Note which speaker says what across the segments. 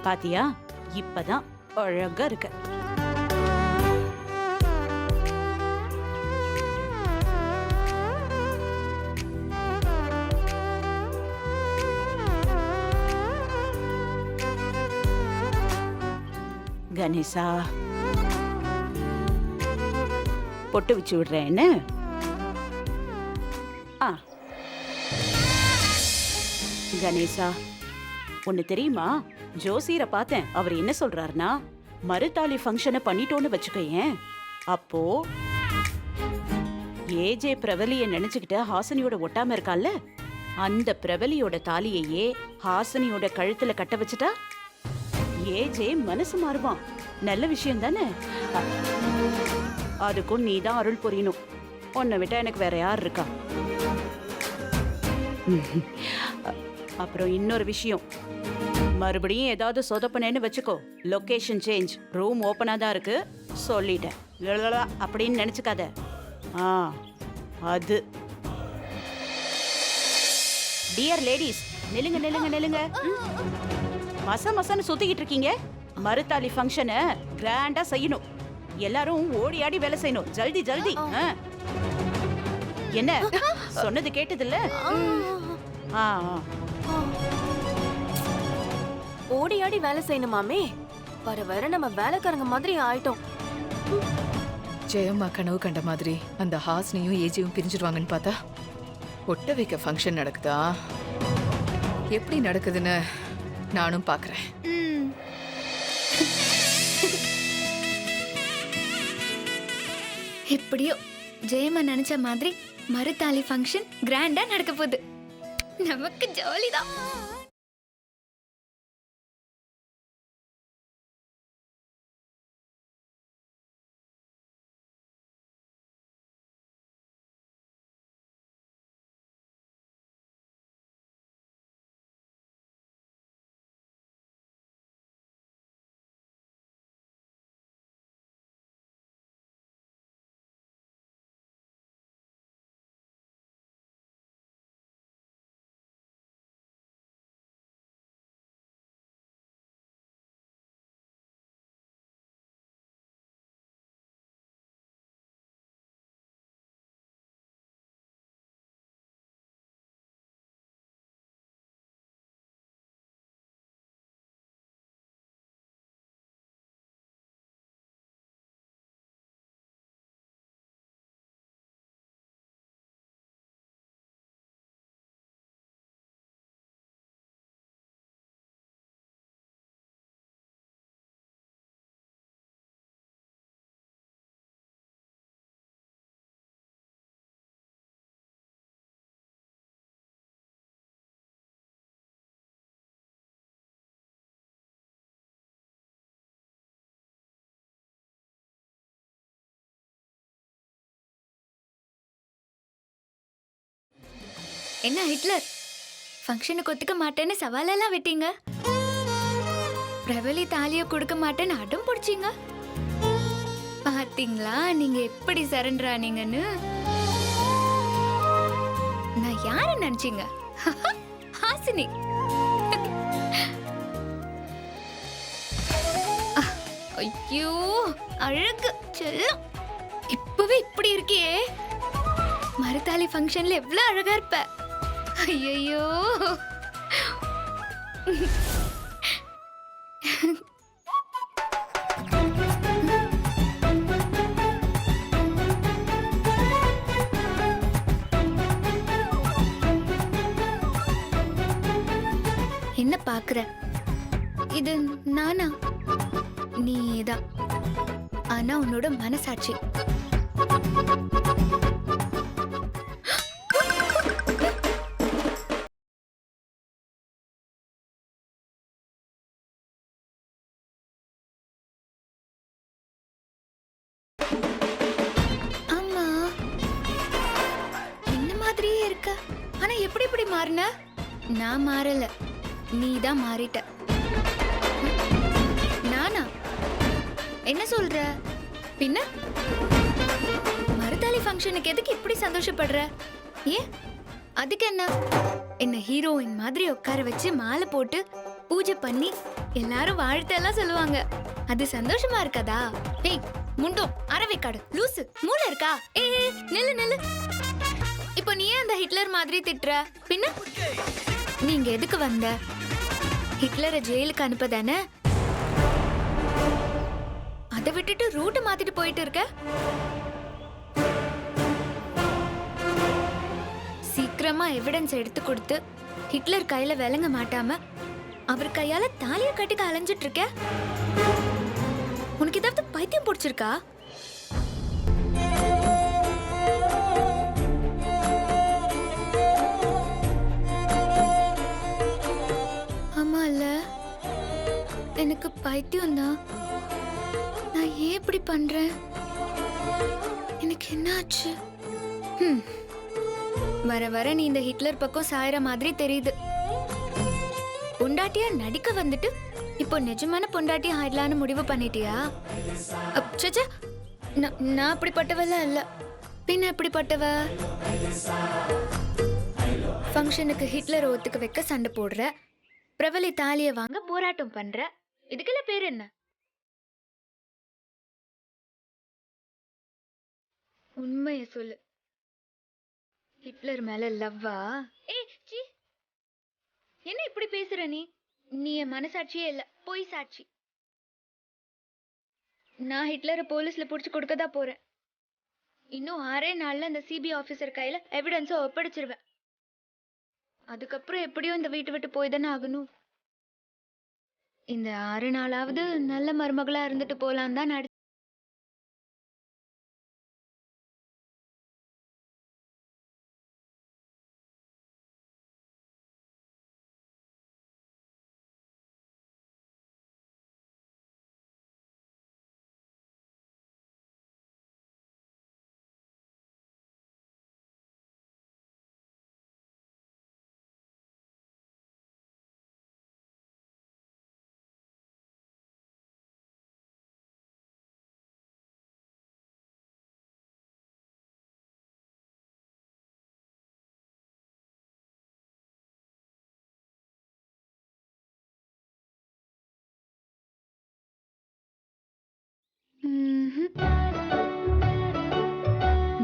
Speaker 1: பாத்தியா, இப்பதான் அழகா இருக்க. கணேசா, பொட்டு வச்சு விடுறேன் என்ன? கணேசா, ஒண்ணு தெரியுமா? ஜோசியரை பார்த்தேன். அவர் என்ன சொல்றாருன்னா, மறுதாலி ஃபங்க்ஷனை பண்ணிட்டோன்னு வச்சுக்கோயேன், அப்போ ஏஜே பிரபலிய நினைச்சுக்கிட்ட ஹாசினியோட ஒட்டாம இருக்கால, அந்த பிரபலியோட தாலியையே ஹாசினியோட கழுத்துல கட்ட வச்சுட்டா ஏஜே மனசு மாறுவான். நல்ல விஷயம் தானே? அதுக்கும் நீ தான் அருள் புரியணும். உன்னை விட்டா எனக்கு வேற யார் இருக்கா? அப்புறம் இன்னொரு விஷயம், மறுபடியும் ஏதாவது சொதப்பனேன்னு வச்சுக்கோ, லொகேஷன் சேஞ்ச், ரூம் ஓப்பனா தான் இருக்கு சொல்லிட்டேன் அப்படின்னு நினைச்சுக்காத. அது டியர் லேடிஸ், நில்லுங்க நில்லுங்க நில்லுங்க. மசன்னு சுத்திக்கிட்டு இருக்கீங்க. மறுதாலி ஃபங்க்ஷனை கிராண்டா செய்யணும். எல்லாரும் ஓடி ஆடி வேலை செய்யணும். ஜல்தி ஜல்தி. என்ன சொன்னது கேட்டதில்ல?
Speaker 2: ஓடி ஆடி வேலை செய்யணுமாமே? வர வர நம்ம வேலைக்காரங்க மாதிரி ஆயிட்டோம்.
Speaker 3: ஜெயம்மா கனவு கண்ட மாதிரி அந்த ஹாஸ்னியும் ஏஜியும் பிரிஞ்சிருவாங்கன்னு பார்த்தா ஒட்ட வைக்க ஃபங்க்ஷன் நடக்குதா? எப்படி நடக்குதுன்னு நானும் பார்க்கறேன்.
Speaker 4: எப்படியோ ஜெயம்மா நினைச்ச மாதிரி மறுதாலி ஃபங்க்ஷன் கிராண்டா நடக்க போகுது. நமக்கு ஜாலிதான். என்ன ஹிட்லர், ஃபங்க்ஷனுக்கு ஒத்துக்க மாட்டேன்னு சவாலெல்லாம் விட்டீங்க. பிரபலி தாலிய கொடுக்க மாட்டேன்னு அடம் பிடிச்சிங்க. பாத்தீங்களா நீங்க எப்படி சரண்டர் ஆனீங்கன்னு? நான் யார நினைச்சீங்க? ஹாசினி. ஐயோ அழகு செல்லம், இப்பவே இப்படி இருக்கியே, மறுதாலி ஃபங்க்ஷன்ல எவ்வளவு அழகா இருப்ப. ஐயோ என்ன பாக்குற? இது நானா? நீதான். ஆனா உன்னோட மனசாட்சி. ஆமா, என்ன மாதிரியே இருக்க. ஆனா எப்படி இப்படி மாறின? நான் மாறல, நீதான் மாறிட்ட. நானா? என்ன சொல்ற? பின்ன மறுதாலி ஃபங்க்ஷனுக்கு எதுக்கு இப்படி சந்தோஷப்படுற? ஏன், அதுக்கு என்ன? என்ன ஹீரோயின் மாதிரி உட்கார வச்சு மாலை போட்டு பூஜை பண்ணி எல்லாரும் வாழ்த்தெல்லாம் சொல்லுவாங்க. அது சந்தோஷமா இருக்காதா? ஏய் முண்டும் அரவைக்காடு லூசு மூளை இருக்கா? ஏய் நில்லு நில்லு. இப்போ நீ ஏன் அந்த ஹிட்லர் மாதிரி திட்டுற? பின்ன நீங்க எதுக்கு வந்த? ஹிட்லரை ஜெயிலுக்கு அனுப்பதானே? அதை விட்டுட்டு ரூட் மாத்திட்டு போயிட்டு இருக்க. சீக்கிரமா எவிடன்ஸ் எடுத்து கொடுத்து ஹிட்லர் கையில விளங்க மாட்டாம அவர் கையால தாலிய கட்டிக்க அலைஞ்சிட்டு இருக்க. உனக்கு ஏதாவது பைத்தியம் பிடிச்சிருக்கா? ஆமா இல்ல, எனக்கு பைத்தியம் தான். நான் ஏன் இப்படி பண்றேன்? எனக்கு என்ன ஆச்சு? வர வர நீ இந்த ஹிட்லர் பக்கம் சாயற மாதிரி தெரியுது. பொண்டாட்டியா நடிக்க வந்துட்டு இப்போ நிஜமான பொண்டாட்டியா ஆயிடலான்னு முடிவு பண்ணிட்டியா? சச்சா, நான் அப்படிப்பட்டவெல்லாம் இல்ல. பின்ன எப்படிப்பட்டவ? ஃபங்க்ஷனுக்கு ஹிட்லர் ஒத்துக்க வைக்க சண்டை போடுற, பிரபலி தாலியை வாங்க போராட்டம் பண்ற, இதுக்கெல்லாம் பேர் என்ன? உண்மைய சொல்லு, ஹிட்லர் மேல லவ்வா? ஏய் சீ, என்ன இப்படி பேசுற நீ? நீ என் மனசாட்சியே இல்ல, பொய் சாட்சி. நான் ஹிட்லரை போலீஸ்ல புடிச்சு கொடுக்கதான் போறேன். இன்னும் 6 நாள்ல அந்த சிபிஐ ஆபீசர் கையில எவிடன்ஸ ஒப்படைச்சிருவேன். அதுக்கப்புறம் எப்படியும் இந்த வீட்டை விட்டு போய் தானே ஆகணும். இந்த 6 நாளாவது நல்ல மருமகளா இருந்துட்டு போலாம் தான் நடி.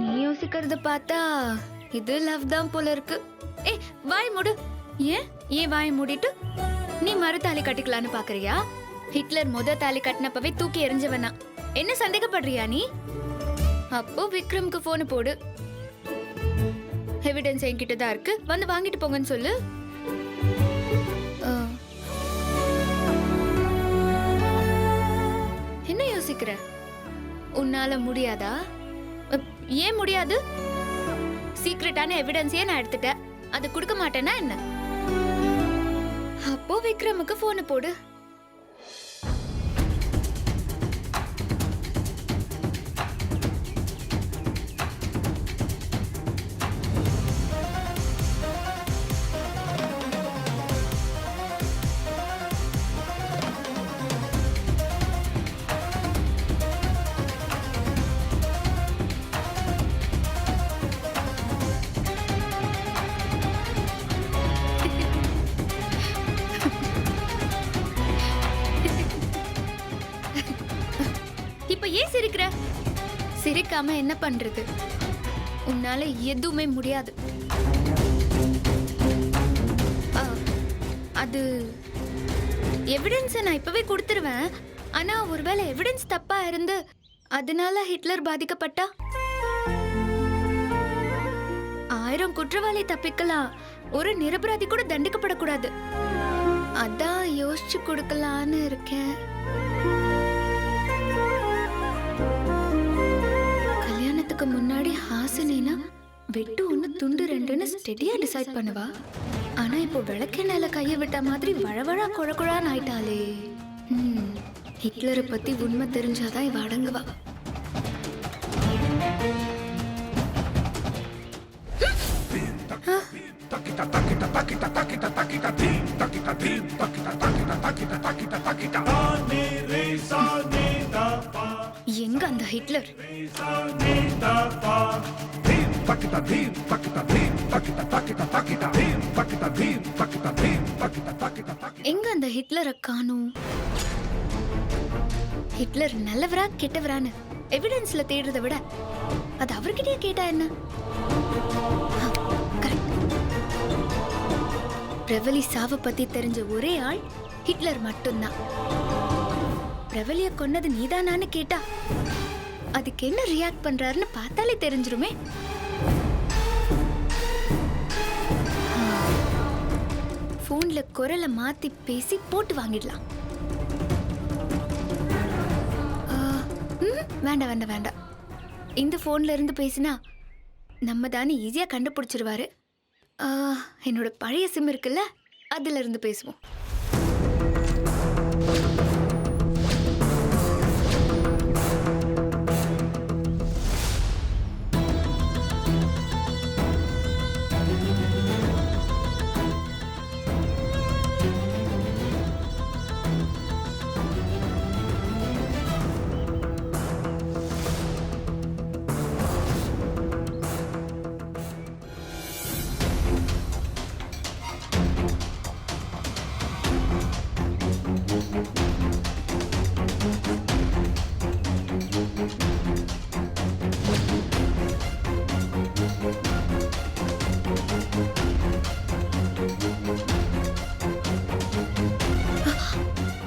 Speaker 4: நீ யோசிக்கிறத பார்த்தா இது லவ் தான் போல இருக்கு. ஏய் வாய் மூடு. ஏன் வாய் மூடிட்டு நீ மறு தாலி கட்டிக்கலான்னு பாக்குறியா? ஹிட்லர் தாலி கட்டினப்பவே தூக்கி எறிஞ்சவனா? என்ன சந்தேகப்படுறியா நீ? அப்போ விக்ரம்க்கு போன் போடு. எவிடன்ஸ் என்கிட்ட தான் இருக்கு, வந்து வாங்கிட்டு போங்கன்னு சொல்லு. என்ன யோசிக்கிற? உன்னால முடியாதா? ஏன் முடியாது? சீக்ரெட்டான எவிடன்ஸே நான் எடுத்துட்டேன், அது கொடுக்க மாட்டேன்னா என்ன? அப்போ விக்ரமுக்கு போன் போடு. இப்ப ஏன் சிரிக்கிற? சிரிக்காம என்ன பண்றது? உன்னால எதுவுமே முடியாது. அது எவிடன்ஸ் நான் இப்பவே கொடுத்துருவேன். ஆனா ஒருவேளை எவிடன்ஸ் தப்பா இருந்து அதனால ஹிட்லர் பாதிக்கப்பட்டா? 1000 குற்றவாளி தப்பிக்கலாம், ஒரு நிரபராதி கூட தண்டிக்கப்படக்கூடாது. அதான் யோசிச்சு கொடுக்கலான்னு இருக்கேன். கல்யாணத்துக்கு முன்னாடி ஹாசினினா வெட்டு 1 துண்டு 2ன்னு ஸ்டெடியா டிசைட் பண்ணுவா. ஆனா இப்போ விளக்கெண்ணெயில கைய விட்ட மாதிரி வழவழா குழகுழான்னு ஆயிட்டாளே. ஹிட்லரை பத்தி உண்மை தெரிஞ்சாதான் இவ அடங்குவா. எங்க அந்த ஹிட்லர்? எங்க அந்த ஹிட்லரை காணோம்? ஹிட்லர் நல்லவரா கெட்டவரான்னு எவிடன்ஸ்ல தேடுறதை விட அது அவர்கிட்டயே கேட்டா என்ன? ஆ, correct. பிரவலி சாவை பத்தி தெரிஞ்ச ஒரே ஆள் ஹிட்லர் மட்டும்தான். பிரவலிய கொன்னது நீதானான்னு கேட்டா அதுக்கு என்ன ரியாக்ட் பண்றாருன்னு பார்த்தாலே தெரிஞ்சிருமே. போன்ல குரலை மாத்தி பேசி போட்டு வாங்கிடலாம். வேண்டாம் வேண்டாம் வேண்டாம். இந்த போன்ல இருந்து பேசினா நம்ம தானே ஈஸியா கண்டுபிடிச்சிருவாரு. என்னோட பழைய சிம் இருக்குல்ல, அதுல இருந்து பேசுவோம்.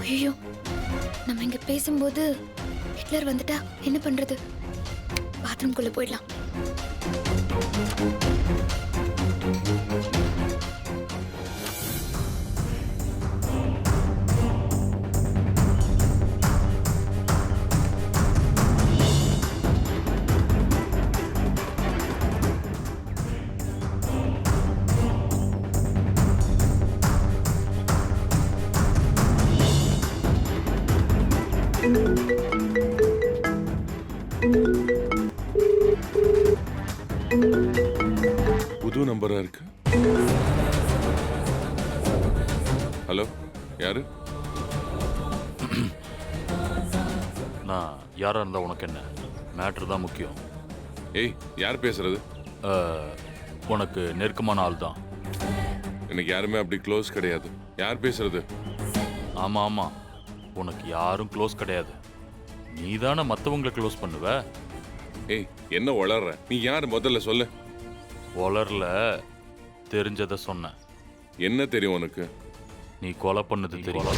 Speaker 4: ஐயோ, நம்ம இங்க பேசும்போது ஹிட்லர் வந்துட்டா என்ன பண்றது? பாத்ரூம்குள்ள போயிடலாம்.
Speaker 5: புது நம்பரா இருக்கு. ஹலோ, யாரு?
Speaker 6: நான் யாரா இருந்தா உனக்கு என்ன? மேட்ரு தான் முக்கியம்.
Speaker 5: ஏய், யார் பேசுறது?
Speaker 6: உனக்கு நெருக்கமான ஆள் தான்.
Speaker 5: எனக்கு யாருமே அப்படி க்ளோஸ் கிடையாது. யார் பேசுறது?
Speaker 6: ஆமா ஆமா, உனக்கு யாரும் க்ளோஸ் கிடையாது. நீ தானே மற்றவங்களை க்ளோஸ் பண்ணுவ.
Speaker 5: ஏய், என்ன வளர்ற? நீ யார் முதல்ல சொல்லு.
Speaker 6: வளரல, தெரிஞ்சதை சொன்னேன்.
Speaker 5: என்ன தெரியும் உனக்கு?
Speaker 6: நீ கொலை பண்ணது தெரியும்.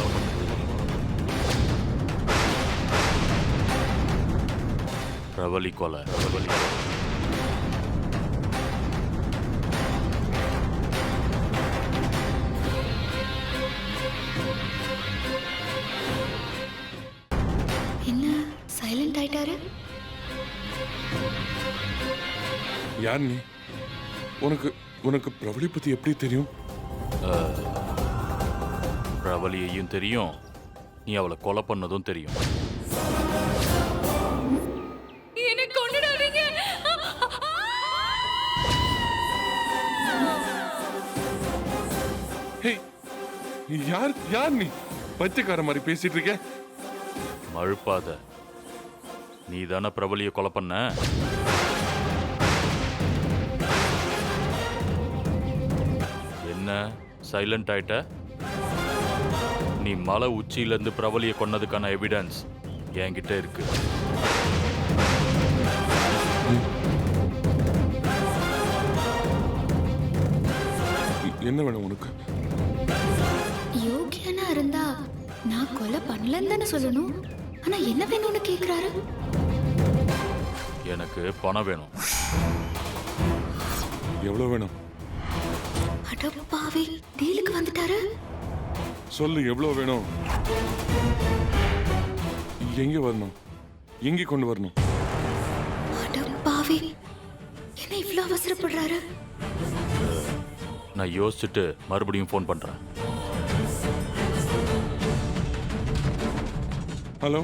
Speaker 6: பிரவலி கொலை.
Speaker 4: என்ன சைலண்ட் ஆயிட்டாரு?
Speaker 5: யார் நீ? உனக்கு உனக்கு பிரபலி பத்தி எப்படி தெரியும்?
Speaker 6: பிரவலியையும் தெரியும், நீ அவளை கொலை பண்ணதும் தெரியும்.
Speaker 5: ஹேய், யார் யார் நீ? பச்சைக்கார மாதிரி பேசிட்டு இருக்க.
Speaker 6: மழுப்பாத. நீ தானே பிரபலியை கொலை பண்ண. என்ன சைலண்ட் ஆயிட்ட? நீ மலை உச்சியிலிருந்து பிரபலியை கொன்னதுக்கான எவிடன்ஸ் என்கிட்ட இருக்கு.
Speaker 5: என்ன வேணும் உனக்கு?
Speaker 4: யோகியனா இருந்தா நான் கொலை பண்ணலன்னு தானே சொல்லணும். ஆனா என்ன வேணும்னு கேக்குறாரு.
Speaker 6: எனக்கு பணம் வேணும்.
Speaker 5: எவ்வளவு வேணும்?
Speaker 4: அடப்பாவி, டீலுக்கு வந்துட்டாரு.
Speaker 5: சொல்லு, எவ்வளவு வேணும்? எங்க வரணும்? எங்க கொண்டு வரணும்?
Speaker 4: அடப்பாவி, என்ன இவ்ளோ அவசரப்படுறாரு?
Speaker 6: நான் யோசிச்சுட்டு மறுபடியும் ஃபோன் பண்றேன்.
Speaker 5: ஹலோ.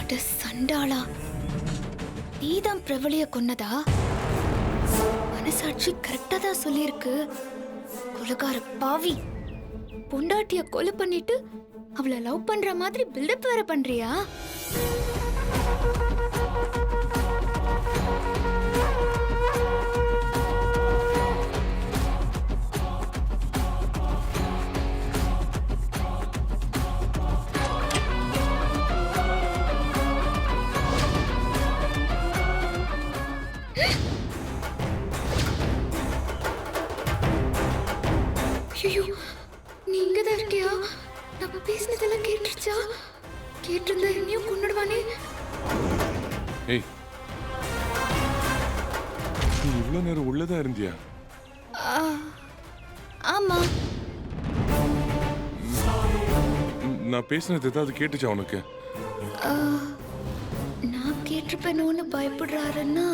Speaker 4: அட சண்டாளா, நீதான் பிரபலிய கொன்னதா? மனசாட்சி கரெக்டா தான் சொல்லியிருக்கு. கொலைகார பாவி, பொண்டாட்டிய கொலை பண்ணிட்டு அவளை லவ் பண்ற மாதிரி பில்டப் வேற பண்றியா? ஐயோ நீ இங்கதான் இருக்கியா? நம்ம பேசினதெல்லாம் கேட்டுருச்சா? கேட்டிருந்தா என்னையும் கொண்டுடுவானே.
Speaker 5: ஏய், நீ இவ்வளவு நேரம் உள்ளதா இருந்தியா?
Speaker 4: ஆமா.
Speaker 5: நான் பேசினது ஏதாவது கேட்டுச்சா உனக்கு?
Speaker 4: நான் கேட்டிருப்பேனோன்னு பயப்படுறாருன்னா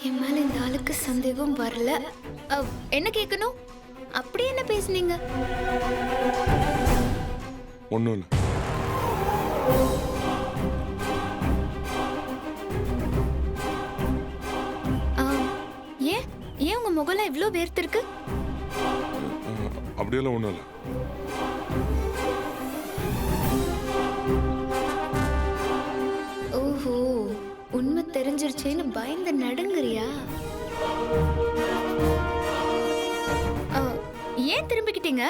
Speaker 4: என் மேல இந்த ஆளுக்கு சந்தேகம் வரல. என்ன கேட்கணும்? அப்படி என்ன பேசுனீங்க?
Speaker 5: ஒண்ணும் இல்லை.
Speaker 4: ஏன் ஏன் உங்க முகலாம் இவ்ளோ வேர்த்திருக்கு?
Speaker 5: அப்படியெல்லாம் ஒண்ணும் இல்லை.
Speaker 4: ஓஹோ, உண்மை தெரிஞ்சிருச்சேன்னு பயந்து நடுங்குறியா? ஏன் திரும்பிக்கிட்டீங்க?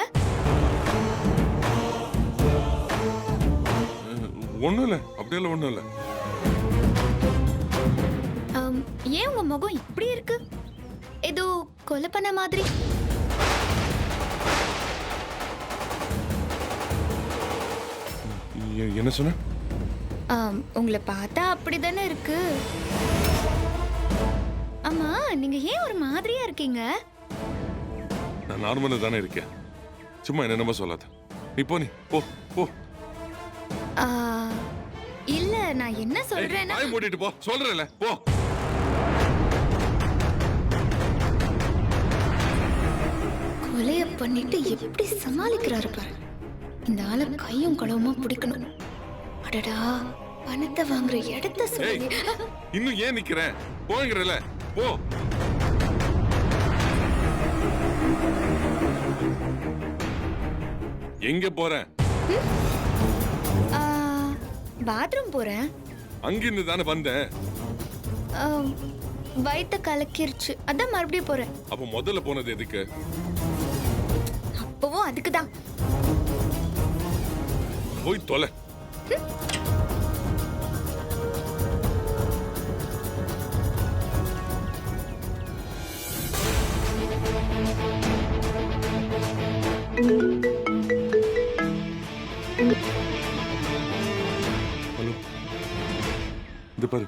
Speaker 5: ஒண்ணும் இல்லை, அப்படியெல்லாம் ஒண்ணும் இல்லை.
Speaker 4: ஏன் உங்க முகம் இப்படி இருக்கு? ஏதோ கொலை பண்ண மாதிரி.
Speaker 5: என்ன சொன்ன?
Speaker 4: உங்களை பார்த்தா அப்படிதானே இருக்கு. ஆமா, நீங்க ஏன் ஒரு மாதிரியா இருக்கீங்க?
Speaker 5: நான் நார்மலா தானே இருக்கேன். சும்மா என்னென்னமா சொல்லாத. நீ போ, நீ போ போ.
Speaker 4: இல்ல, நான் என்ன சொல்றேன்னா,
Speaker 5: வாய் மூடிட்டு போ சொல்றேன்ல, போ.
Speaker 4: கொலைய பண்ணிட்டு எப்படி சமாளிக்கிறாரு பாரு. இந்த ஆளை கையும் களவுமா பிடிக்கணும். அடடா, பணத்தை வாங்குற இடத்த சொல்லி.
Speaker 5: இன்னும் ஏன் நிக்கிற? போங்கறல, போ. எங்க போற?
Speaker 4: பாத்ரூம் போறேன்.
Speaker 5: அங்கிருந்து தானே வந்தேன்.
Speaker 4: வயித்த கலக்கிருச்சு, அதான் மறுபடியும் போறேன்.
Speaker 5: அப்ப முதல்ல போனது எதுக்கு?
Speaker 4: அப்பவும் அதுக்குதான்.
Speaker 5: போய் தொலை. ஹலோ, இந்த பாரு,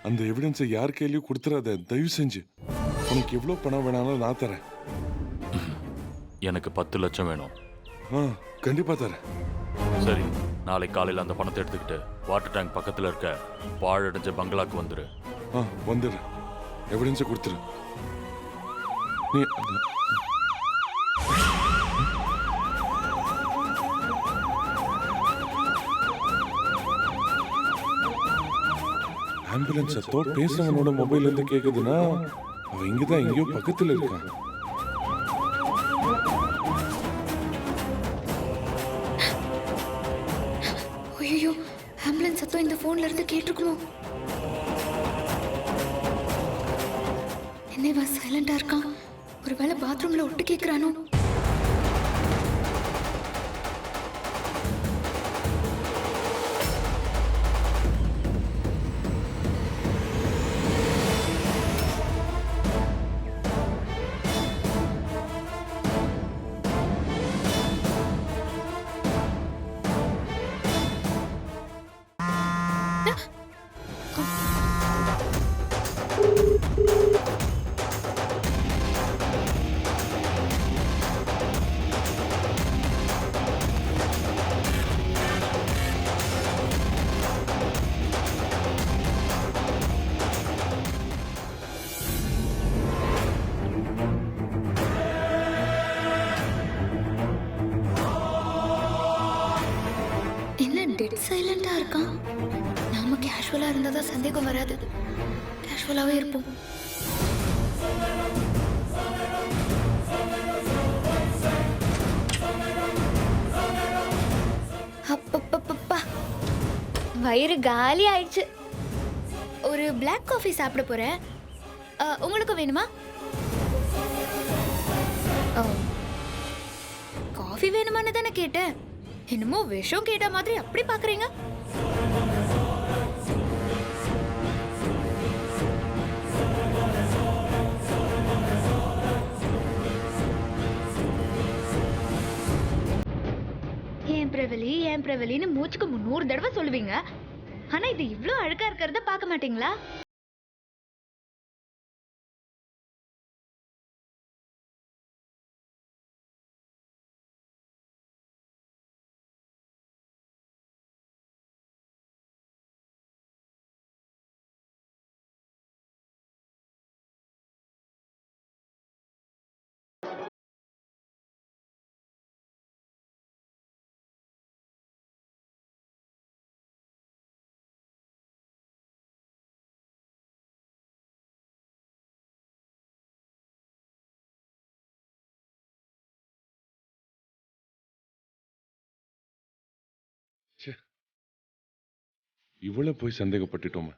Speaker 5: அந்த எவிடன்ஸை யார் கையிலயும் கொடுத்துறாத, தயவு செஞ்சு. உனக்கு எவ்வளவு பணம் வேணாலும் நான் தரேன்.
Speaker 6: எனக்கு 10 லட்சம் வேணும்.
Speaker 5: கண்டிப்பா தரேன்.
Speaker 6: சரி, நாளை காலையில் அந்த பணத்தை எடுத்துக்கிட்டு வாட்டர் டேங்க் பக்கத்தில் இருக்க பாழடைஞ்ச பங்களாக்கு வந்துரு.
Speaker 5: வந்துடு. எவிடன்ஸை கொடுத்துரு. நீ ஆம்புலன்ஸ் சத்தம் பேசுறவனோட மொபைல்ல இருந்து கேக்குதுன்னா அவன் இங்கதான் எங்கேயோ பக்கத்துல இருக்கான்.
Speaker 4: ஐயோ, ஆம்புலன்ஸ் சத்தம் இந்த போன்ல இருந்து கேட்டிருக்குமோ? என்னவா சைலண்டா இருக்கான்? ஒருவேளை பாத்ரூம்ல ஒட்டு கேக்குறானோ? டெட் சைலண்டா இருக்கான். நாம கேஷுவலா இருந்தாதான் சந்தேகம் வராது. கேஷுவலாவே இருப்போம். அப்பப்பப்பா, வயிறு காலி ஆயிடுச்சு. ஒரு பிளாக் காஃபி சாப்பிட போறேன். உங்களுக்கு வேணுமா? காஃபி வேணுமான்னு தானே கேட்டேன். என்னமோ விஷம் கேட்ட மாதிரி அப்படி பாக்குறீங்க. ஏன் பிரவலின்னு மூச்சுக்கு 300 தடவை சொல்லுவீங்க. ஆனா இது இவ்ளோ அழகா இருக்கிறத பார்க்க மாட்டீங்களா?
Speaker 5: இவ்வளவு போய் சந்தேகப்பட்டுட்டோமே.